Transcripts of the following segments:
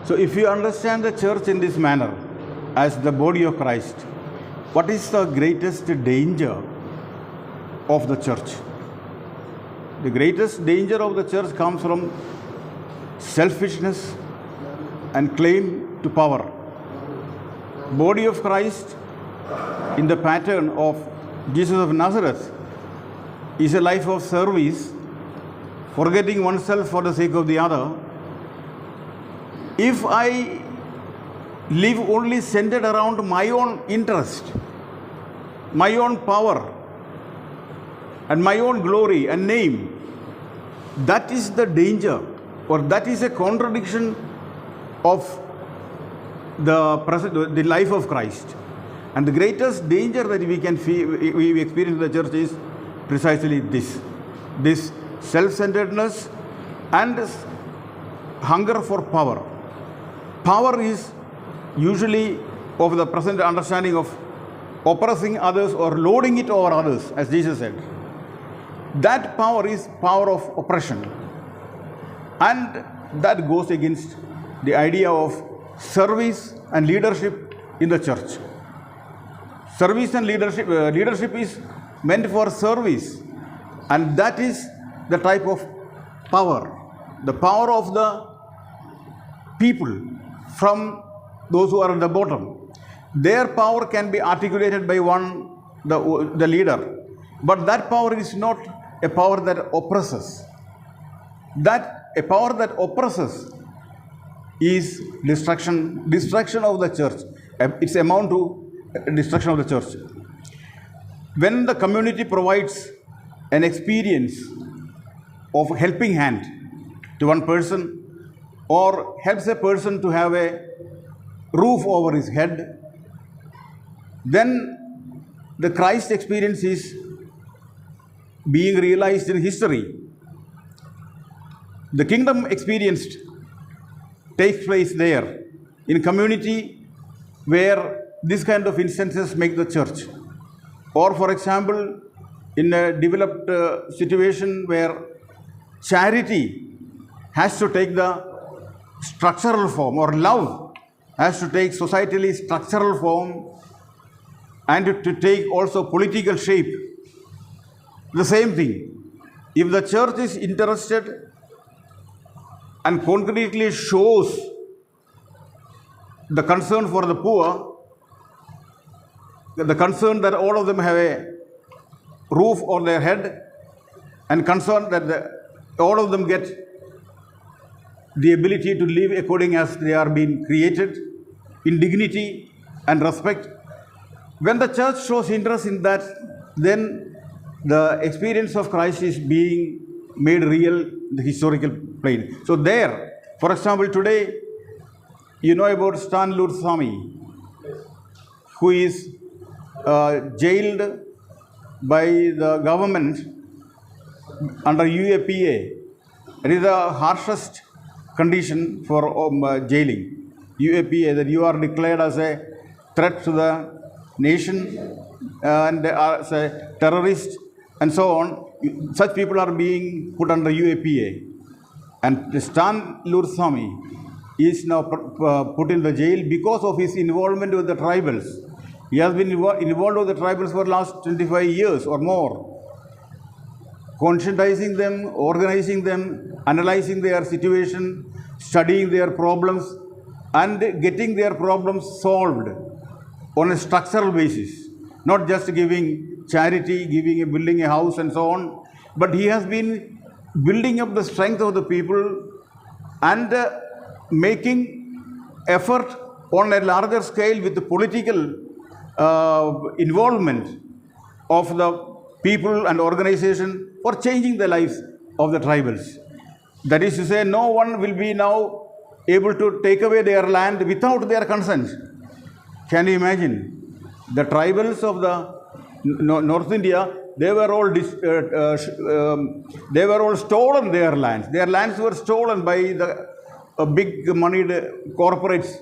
So if you understand the church in this manner, as the body of Christ, what is the greatest danger of the church? The greatest danger of the church comes from selfishness and claim to power. Body of Christ in the pattern of Jesus of Nazareth is a life of service, forgetting oneself for the sake of the other. If I live only centered around my own interest, my own power, and my own glory and name, that is the danger, or that is a contradiction of the life of Christ. And the greatest danger that we can feel, we experience in the church is precisely this self-centeredness and hunger for power. Power is usually of the present understanding of oppressing others or loading it over others, as Jesus said. That power is power of oppression, and that goes against the idea of service and leadership in the church. Service and leadership is meant for service, and that is the type of power, the power of the people from those who are at the bottom. Their power can be articulated by the leader, but that power is not a power that oppresses. A power that oppresses is destruction of the church. It's amount to destruction of the church. When the community provides an experience of helping hand to one person, or helps a person to have a roof over his head, then the Christ experience is being realized in history. The kingdom experienced takes place there, in community where this kind of instances make the church. Or for example, in a developed situation where charity has to take the structural form, or love has to take societally structural form, and to take also political shape. The same thing. If the church is interested and concretely shows the concern for the poor, the concern that all of them have a roof on their head, and concern that all of them get the ability to live according as they are being created, in dignity and respect. When the church shows interest in that, then the experience of Christ is being made real in the historical plane. So there, for example, today, you know about Stan Lursamy, who is jailed by the government under UAPA. It is the harshest condition for jailing. UAPA, that you are declared as a threat to the nation and as a terrorist and so on. Such people are being put under UAPA. And Stan Lursamy is now put in the jail because of his involvement with the tribals. He has been involved with the tribals for the last 25 years or more, conscientizing them, organizing them, analyzing their situation, studying their problems, and getting their problems solved on a structural basis, not just giving charity, building a house and so on, but he has been building up the strength of the people and making effort on a larger scale with the political involvement of the people and organization for changing the lives of the tribals. That is to say, no one will be now able to take away their land without their consent. Can you imagine? The tribals of the North India, they were all stolen, their lands. Their lands were stolen by the big moneyed corporates,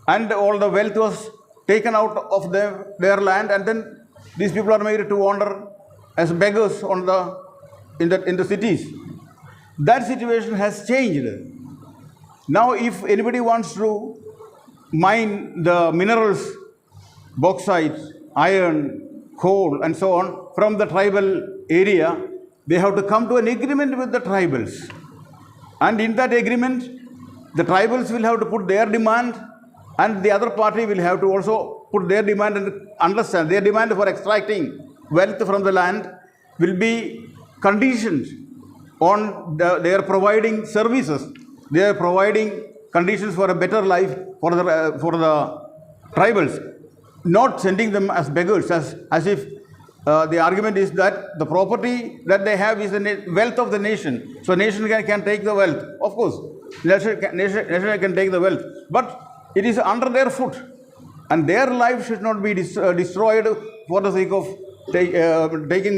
and all the wealth was taken out of their land, and then these people are made to wander as beggars in the cities. That situation has changed. Now, if anybody wants to mine the minerals, bauxite, iron, coal, and so on from the tribal area, they have to come to an agreement with the tribals. And in that agreement, the tribals will have to put their demand, and the other party will have to also put their demand and understand their demand for extracting wealth from the land will be conditioned on their providing services. They are providing conditions for a better life for the tribals, not sending them as beggars, as if the argument is that the property that they have is the wealth of the nation. So nation can take the wealth. Of course, nation can take the wealth. But it is under their foot. And their life should not be destroyed for the sake of using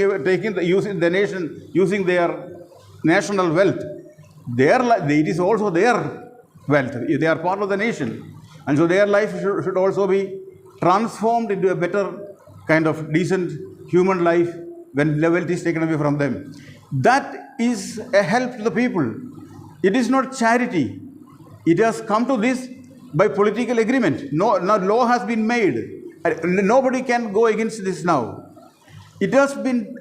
the nation, using their national wealth. It is also their wealth. They are part of the nation. And so their life should also be transformed into a better kind of decent human life when the wealth is taken away from them. That is a help to the people. It is not charity. It has come to this by political agreement. No law has been made. Nobody can go against this now. It has been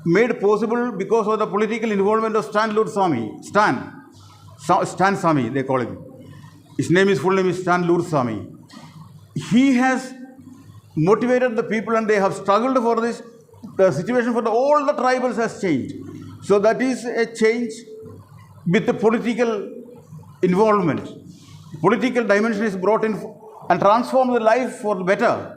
made possible because of the political involvement of Stan Sami, they call him. His full name is Stan Sami. He has motivated the people and they have struggled for this. The situation for all the tribals has changed. So that is a change with the political involvement. Political dimension is brought in and transform the life for the better.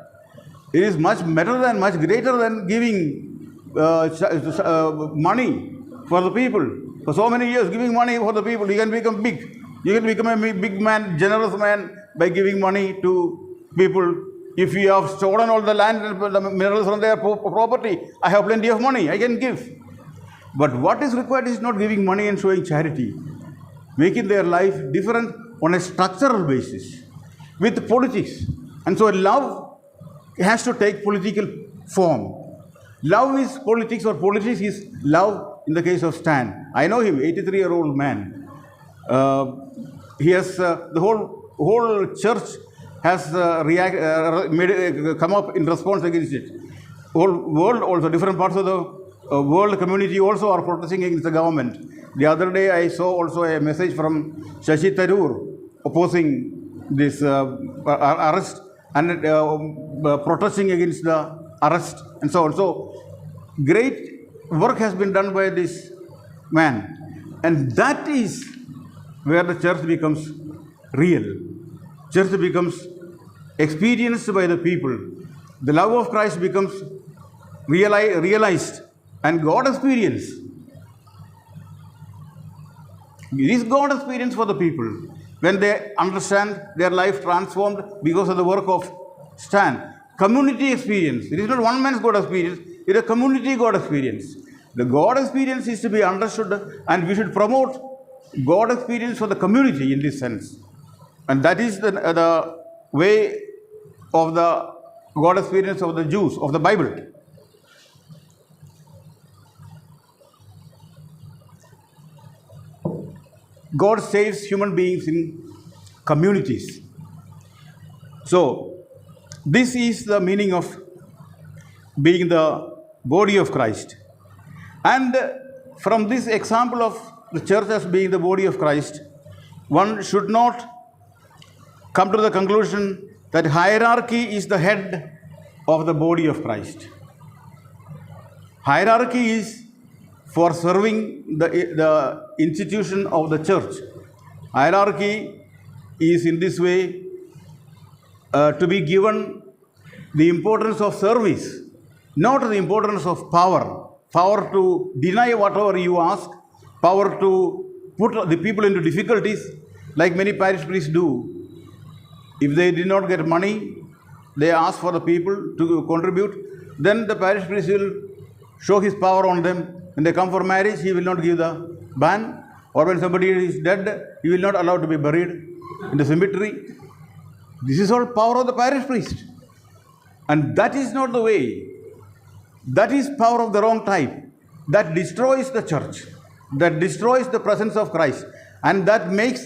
It is much better much greater than giving money for the people. For so many years, giving money for the people, you can become big. You can become a big man, generous man by giving money to people. If you have stolen all the land and the minerals from their property, I have plenty of money, I can give. But what is required is not giving money and showing charity, making their life different on a structural basis with politics. And so love has to take political form. Love is politics, or politics is love in the case of Stan. I know him, 83-year-old man. He has the whole church has come up in response against it. Whole world also, different parts of the world community also are protesting against the government. The other day I saw also a message from Shashi Tharoor opposing this arrest and protesting against the arrest and so on. So great work has been done by this man, and that is where the church becomes real. Church becomes experienced by the people. The love of Christ becomes realized, and God experience. It is God experience for the people when they understand their life transformed because of the work of Stan. Community experience. It is not one man's God experience, it is a community God experience. The God experience is to be understood, and we should promote God experience for the community in this sense. And that is the way of the God experience of the Jews, of the Bible. God saves human beings in communities. So, this is the meaning of being the body of Christ. And from this example of the church as being the body of Christ, one should not come to the conclusion that hierarchy is the head of the body of Christ. Hierarchy is for serving the institution of the church. Hierarchy is in this way to be given the importance of service, not the importance of power. Power to deny whatever you ask, power to put the people into difficulties, like many parish priests do. If they did not get money, they ask for the people to contribute, then the parish priest will show his power on them. When they come for marriage, he will not give the ban, or when somebody is dead, he will not allow to be buried in the cemetery. This is all power of the parish priest. And that is not the way. That is power of the wrong type. That destroys the church. That destroys the presence of Christ. And that makes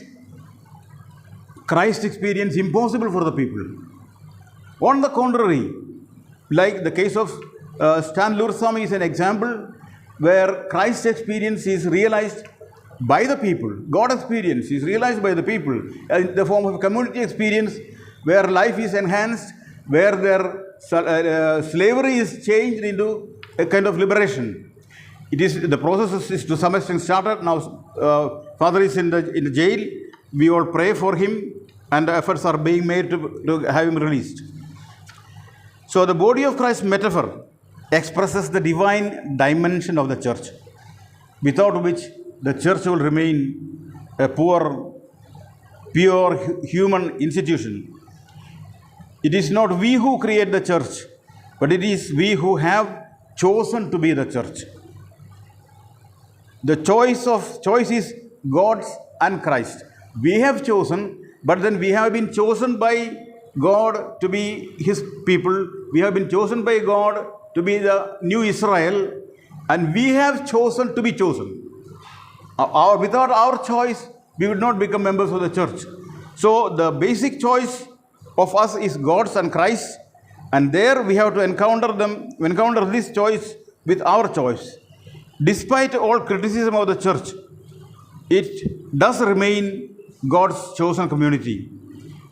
Christ experience impossible for the people. On the contrary, like the case of Stan Lursamy is an example where Christ's experience is realized by the people. God experience is realized by the people in the form of a community experience where life is enhanced, where their slavery is changed into a kind of liberation. It is the process is to some extent started. Now Father is in the jail. We all pray for him, and efforts are being made to have him released. So the body of Christ metaphor expresses the divine dimension of the church, without which the church will remain a poor, pure human institution. It is not we who create the church, but it is we who have chosen to be the church. The choice is God's and Christ. We have chosen, but then we have been chosen by God to be his people. We have been chosen by God to be the new Israel, and we have chosen to be chosen. Without our choice, we would not become members of the church. So the basic choice of us is God's and Christ, and there we have to encounter this choice with our choice. Despite all criticism of the church, it does remain God's chosen community.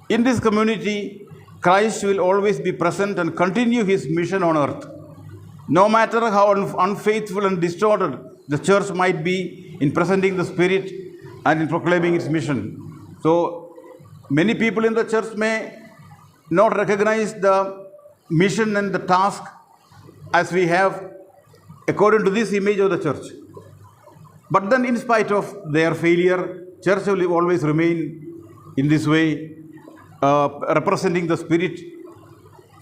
In this community, Christ will always be present and continue his mission on earth. No matter how unfaithful and distorted the church might be in presenting the Spirit and in proclaiming its mission. So, many people in the church may not recognize the mission and the task as we have according to this image of the church. But then, in spite of their failure, church will always remain in this way, representing the Spirit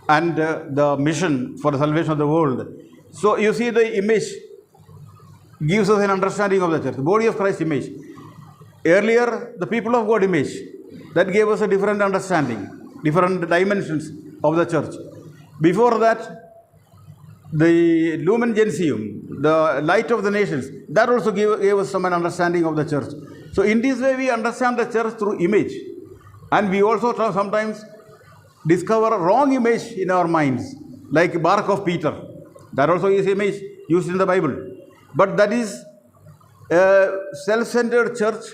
and the mission for the salvation of the world. So you see, the image gives us an understanding of the church, the body of Christ image. Earlier, the people of God image, that gave us a different understanding, different dimensions of the church. Before that, the Lumen Gentium, the light of the nations, that also gave us some understanding of the church. So in this way, we understand the church through image. And we also sometimes discover a wrong image in our minds, like bark of Peter. That also is image used in the Bible. But that is a self-centered church,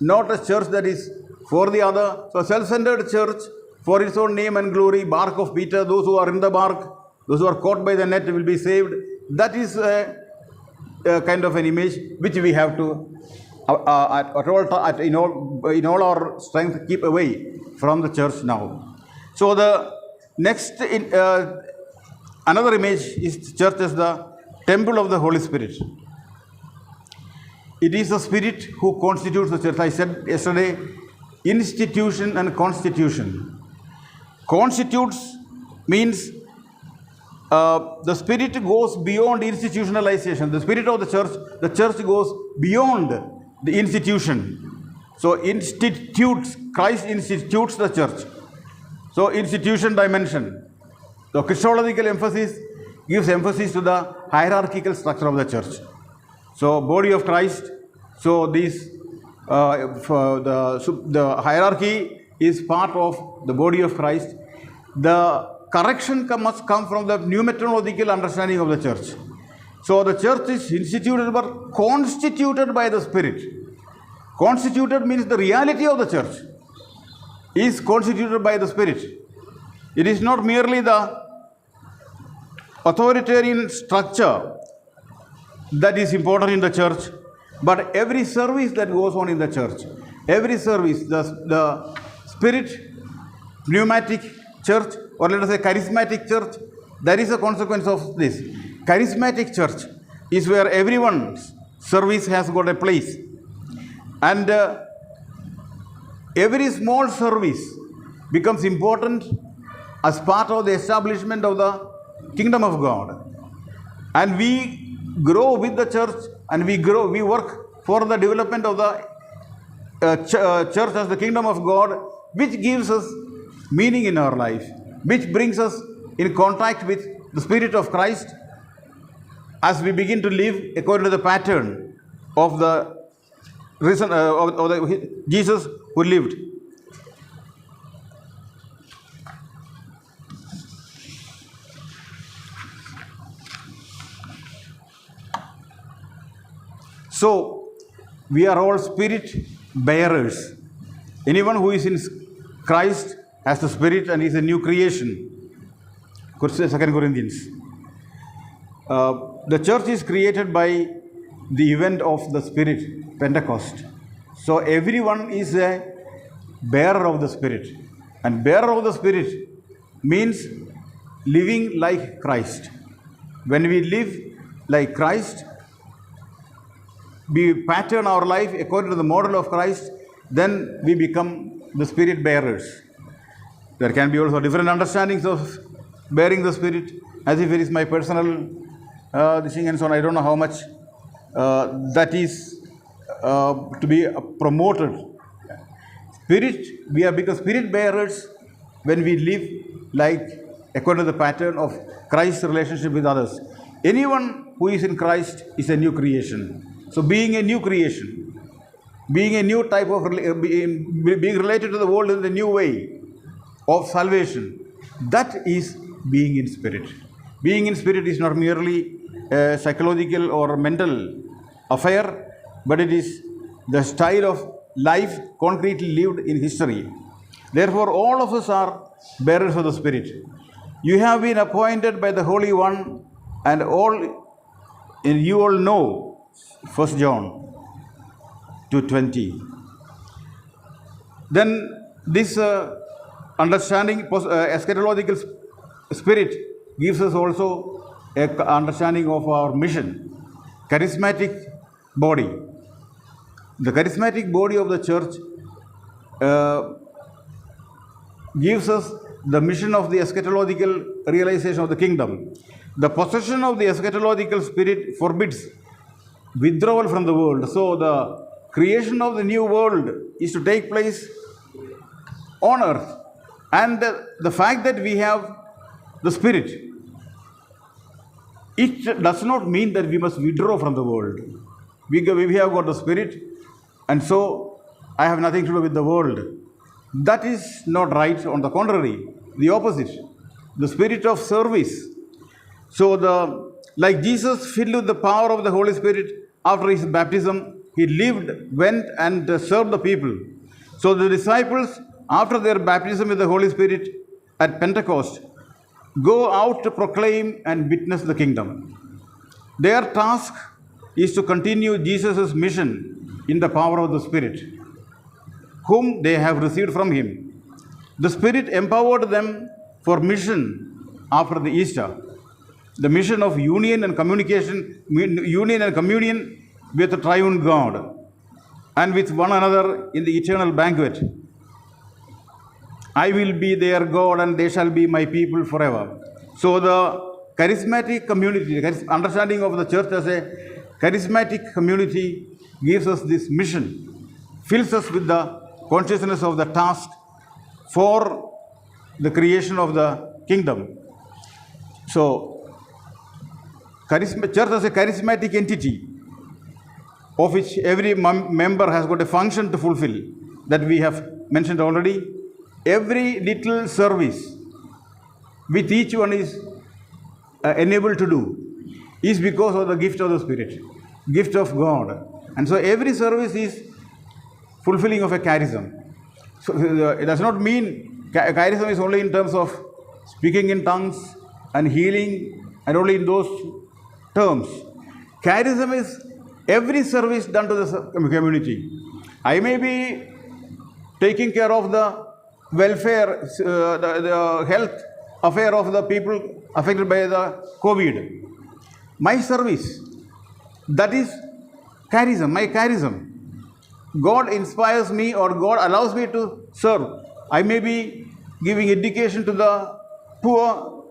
not a church that is for the other. So self-centered church for its own name and glory, bark of Peter, those who are in the bark, those who are caught by the net will be saved. That is a kind of an image which we have to, in all our strength, keep away from the church now. So the next, another image is the church as the temple of the Holy Spirit. It is the Spirit who constitutes the church. I said yesterday, institution and constitution. Constitutes means the Spirit goes beyond institutionalization. The Spirit of the church goes beyond the institution. So Christ institutes the church. So institution dimension. The Christological emphasis gives emphasis to the hierarchical structure of the church. So body of Christ. So this the hierarchy is part of the body of Christ. The correction must come from the pneumatological understanding of the church. So the church is instituted but constituted by the Spirit. Constituted means the reality of the church is constituted by the Spirit. It is not merely the authoritarian structure that is important in the church, but every service that goes on in the church, every service, the Spirit, pneumatic church, or let us say charismatic church, that is a consequence of this. Charismatic church is where everyone's service has got a place. And every small service becomes important as part of the establishment of the kingdom of God. And we grow with the church, and we work for the development of the church as the kingdom of God, which gives us meaning in our life, which brings us in contact with the Spirit of Christ as we begin to live according to the pattern of the Jesus who lived. So, we are all spirit bearers. Anyone who is in Christ has the Spirit and is a new creation. 2 Corinthians. The church is created by the event of the Spirit, Pentecost. So everyone is a bearer of the Spirit. And bearer of the Spirit means living like Christ. When we live like Christ, we pattern our life according to the model of Christ, then we become the Spirit bearers. There can be also different understandings of bearing the Spirit, as if it is my personal thing and so on. I don't know how much that is to be promoted. We have become Spirit bearers when we live like according to the pattern of Christ's relationship with others. Anyone who is in Christ is a new creation. So being a new creation, being a new type of, being related to the world in a new way of salvation, that is being in spirit. Being in spirit is not merely a psychological or mental affair, but it is the style of life concretely lived in history. Therefore, all of us are bearers of the Spirit. You have been appointed by the Holy One, and you all know 1 John 2:20. Then this understanding, eschatological spirit, gives us also an understanding of our mission. Charismatic body. The charismatic body of the church gives us the mission of the eschatological realization of the kingdom. The possession of the eschatological spirit forbids withdrawal from the world. So the creation of the new world is to take place on earth. And the fact that we have the Spirit, it does not mean that we must withdraw from the world. We have got the Spirit, and so I have nothing to do with the world. That is not right. On the contrary, the opposite. The spirit of service. So like Jesus filled with the power of the Holy Spirit after his baptism, he lived, went and served the people. So the disciples, after their baptism with the Holy Spirit at Pentecost, go out to proclaim and witness the kingdom. Their task is to continue Jesus' mission in the power of the Spirit, whom they have received from him. The Spirit empowered them for mission after the Easter. The mission of union and communion with the triune God and with one another in the eternal banquet. I will be their God and they shall be my people forever. So the charismatic community, the understanding of the church as a charismatic community gives us this mission, fills us with the consciousness of the task for the creation of the kingdom. So church as a charismatic entity of which every member has got a function to fulfill that we have mentioned already. Every little service which each one is enabled to do is because of the gift of the Spirit, gift of God. And so every service is fulfilling of a charism. So it does not mean charism is only in terms of speaking in tongues and healing and only in those terms. Charism is every service done to the community. I may be taking care of the welfare, the health affair of the people affected by the COVID. My service, that is charism, my charism. God inspires me or God allows me to serve. I may be giving education to the poor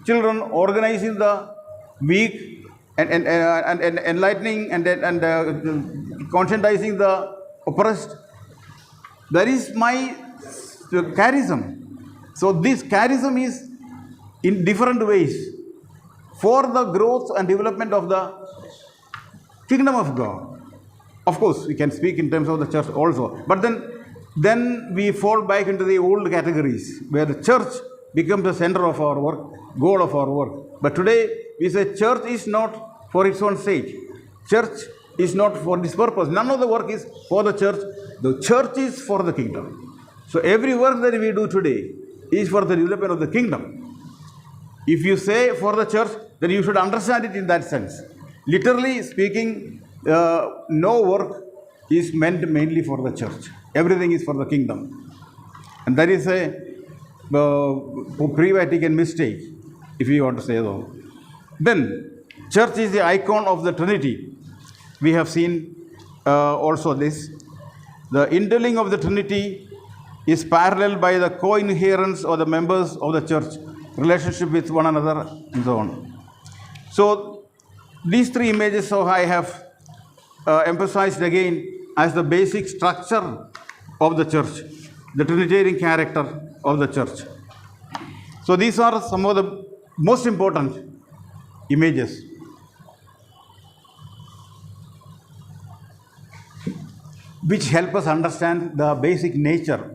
children, organizing the weak, and enlightening and conscientizing the oppressed. That is my charism. So this charism is in different ways for the growth and development of the kingdom of God. Of course, we can speak in terms of the church also. But then we fall back into the old categories where the church becomes the center of our work, goal of our work. But today we say church is not for its own sake. Church is not for this purpose. None of the work is for the church. The church is for the kingdom. So every work that we do today is for the development of the kingdom. If you say for the church, then you should understand it in that sense. Literally speaking, no work is meant mainly for the church. Everything is for the kingdom. And that is a pre-Vatican mistake, if you want to say so. Then, church is the icon of the Trinity. We have seen also this. The indwelling of the Trinity is paralleled by the co-inherence of the members of the church, relationship with one another, and so on. So, these three images I have emphasized again as the basic structure of the church, the Trinitarian character of the church. So, these are some of the most important images. Which help us understand the basic nature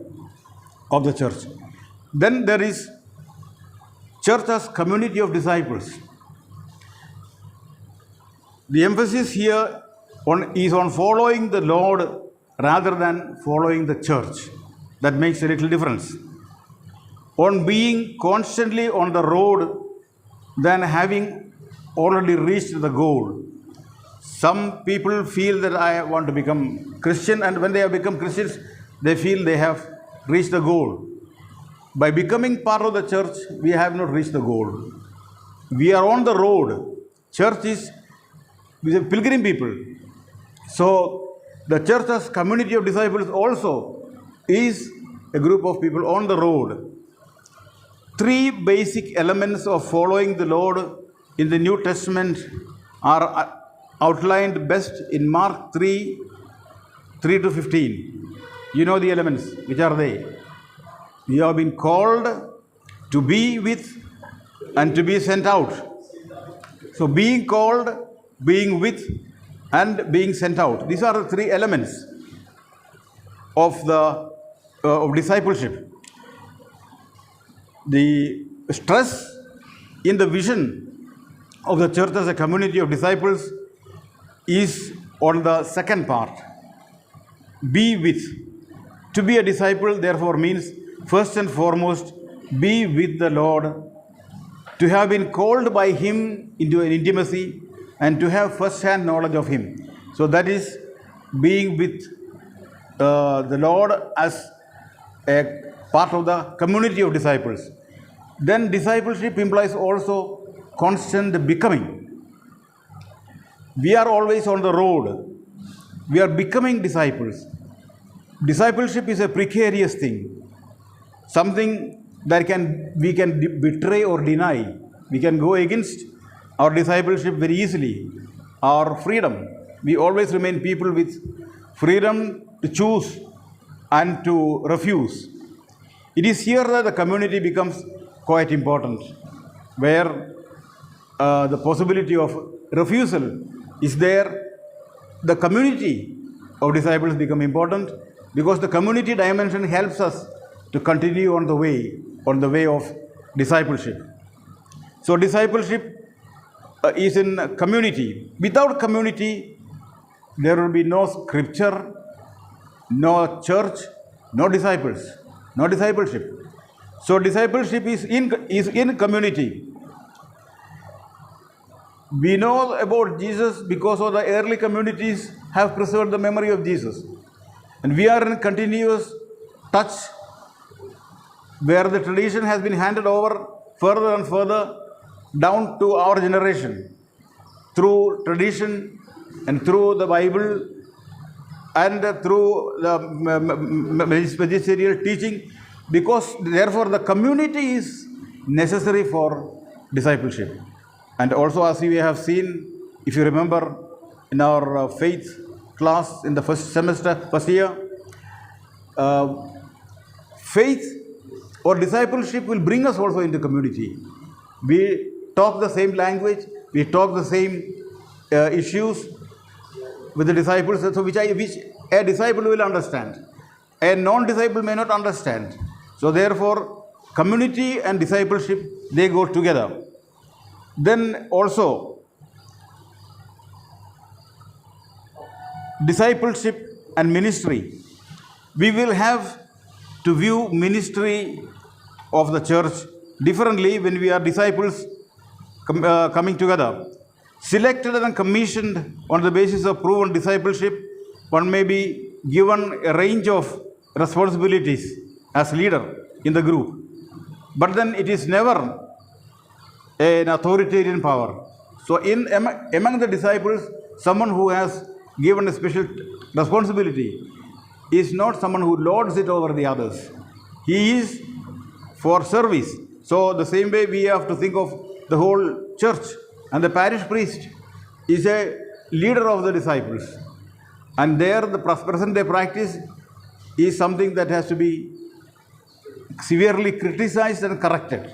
of the church. Then there is church as community of disciples. The emphasis here is on following the Lord rather than following the church. That makes a little difference. On being constantly on the road than having already reached the goal. Some people feel that I want to become Christian, and when they have become Christians, they feel they have reached the goal. By becoming part of the church, we have not reached the goal. We are on the road. Church is pilgrim people. So, the church as community of disciples also is a group of people on the road. Three basic elements of following the Lord in the New Testament are outlined best in Mark 3:3-15. You know the elements. Which are they? We have been called to be with and to be sent out. So being called, being with, and being sent out. These are the three elements of the of discipleship. The stress in the vision of the church as a community of disciples is on the second part. Be with. To be a disciple, therefore, means first and foremost, be with the Lord, to have been called by Him into an intimacy, and to have first-hand knowledge of Him. So that is being with the Lord as a part of the community of disciples. Then discipleship implies also constant becoming. We are always on the road. We are becoming disciples. Discipleship is a precarious thing. Something that we can betray or deny. We can go against our discipleship very easily. Our freedom. We always remain people with freedom to choose and to refuse. It is here that the community becomes quite important, where the possibility of refusal is there. The community of disciples become important because the community dimension helps us to continue on the way of discipleship. So discipleship is in community. Without community, there will be no scripture, no church, no disciples, no discipleship. So discipleship is in community. We know about Jesus because of the early communities have preserved the memory of Jesus. And we are in continuous touch where the tradition has been handed over further and further down to our generation through tradition and through the Bible and through the magisterial teaching, because therefore the community is necessary for discipleship. And also, as we have seen, if you remember in our faith class in the first year, faith or discipleship will bring us also into community. We talk the same language, we talk the same issues with the disciples, so which a disciple will understand. A non-disciple may not understand. So therefore, community and discipleship, they go together. Then also, discipleship and ministry. We will have to view ministry of the church differently when we are disciples coming together. Selected and commissioned on the basis of proven discipleship, one may be given a range of responsibilities as leader in the group. But then it is never an authoritarian power. So among the disciples, someone who has given a special responsibility is not someone who lords it over the others. He is for service. So the same way we have to think of the whole church, and the parish priest is a leader of the disciples. And there the present day practice is something that has to be severely criticized and corrected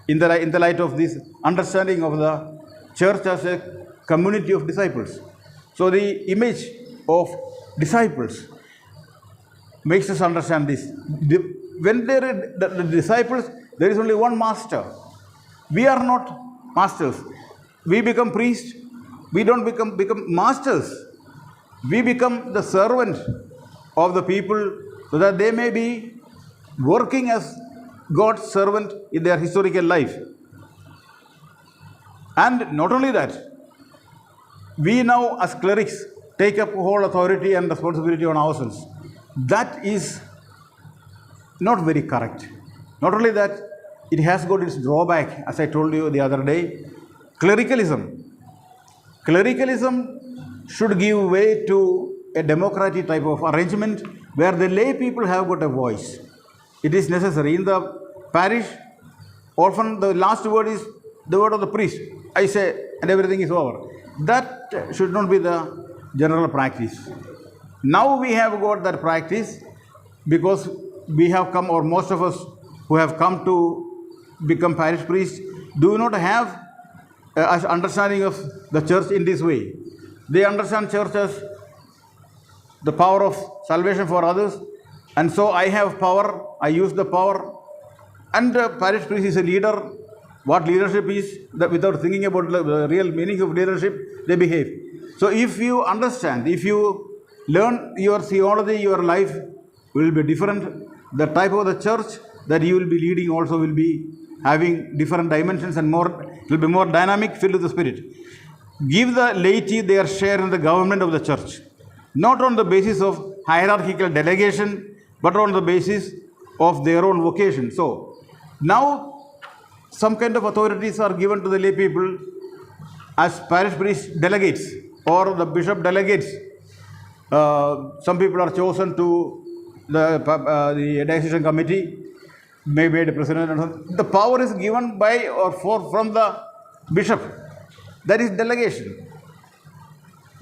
in the light of this understanding of the church as a community of disciples. So the image of disciples makes us understand this. When there are the disciples, there is only one master. We are not masters. We become priests. We don't become masters. We become the servant of the people so that they may be working as God's servant in their historical life. And not only that, we now as clerics take up whole authority and responsibility on ourselves. That is not very correct. Not only that, it has got its drawback, as I told you the other day. Clericalism should give way to a democratic type of arrangement where the lay people have got a voice. It is necessary. In the parish, often the last word is the word of the priest. I say, and everything is over. That should not be the general practice. Now we have got that practice because we have come, or most of us who have come to become parish priests, do not have an understanding of the church in this way. They understand church as the power of salvation for others, and so I have power, I use the power, and the parish priest is a leader. What leadership is, that without thinking about the real meaning of leadership, they behave. So if you understand, if you learn your theology, your life will be different. The type of the church that you will be leading also will be having different dimensions and will be more dynamic, filled with the Spirit. Give the laity their share in the government of the church, not on the basis of hierarchical delegation, but on the basis of their own vocation. So now some kind of authorities are given to the lay people as parish priest delegates or the bishop delegates. Some people are chosen to the decision committee, may be the president. The power is given by or from the bishop. That is delegation.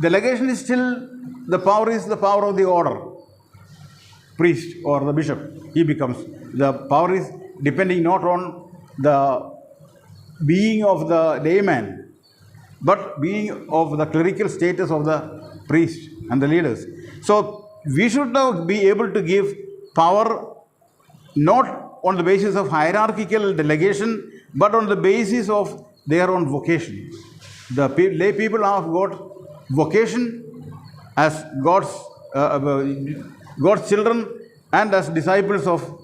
Delegation is still, the power is the power of the order. Priest or the bishop, he becomes. The power is depending not on the being of the layman, but being of the clerical status of the priest and the leaders. So we should now be able to give power not on the basis of hierarchical delegation, but on the basis of their own vocation. The lay people have got vocation as God's children and as disciples of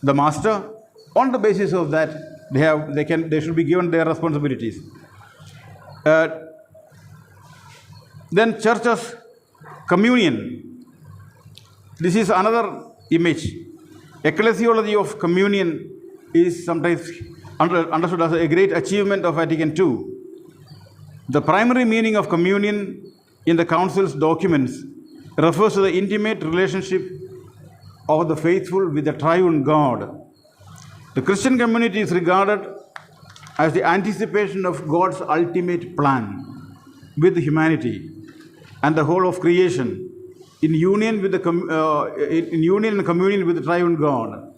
the Master. On the basis of that, they should be given their responsibilities. Then church's communion. This is another image. Ecclesiology of communion is sometimes understood as a great achievement of Vatican II. The primary meaning of communion in the Council's documents refers to the intimate relationship of the faithful with the triune God. The Christian community is regarded as the anticipation of God's ultimate plan with humanity and the whole of creation, in union with in union and communion with the triune God.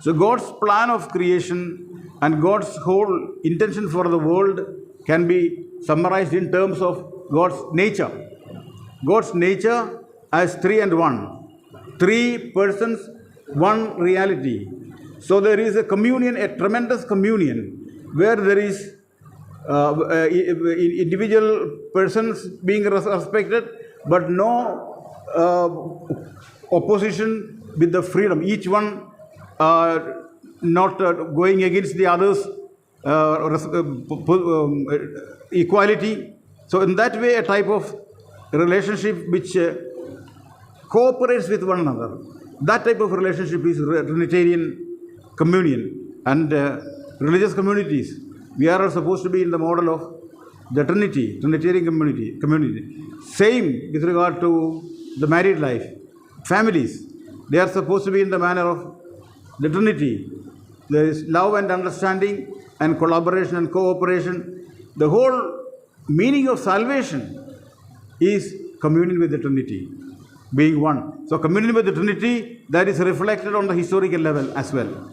So God's plan of creation and God's whole intention for the world can be summarized in terms of God's nature. God's nature as three and one. Three persons, one reality. So there is a communion, a tremendous communion, where there is individual persons being respected, but no opposition with the freedom. Each one not going against the others, equality. So in that way, a type of relationship which cooperates with one another. That type of relationship is Trinitarian communion. And religious communities, we are supposed to be in the model of the Trinity, Trinitarian community. Same with regard to the married life. Families, they are supposed to be in the manner of the Trinity. There is love and understanding and collaboration and cooperation. The whole meaning of salvation is communion with the Trinity, being one. So communion with the Trinity, that is reflected on the historical level as well.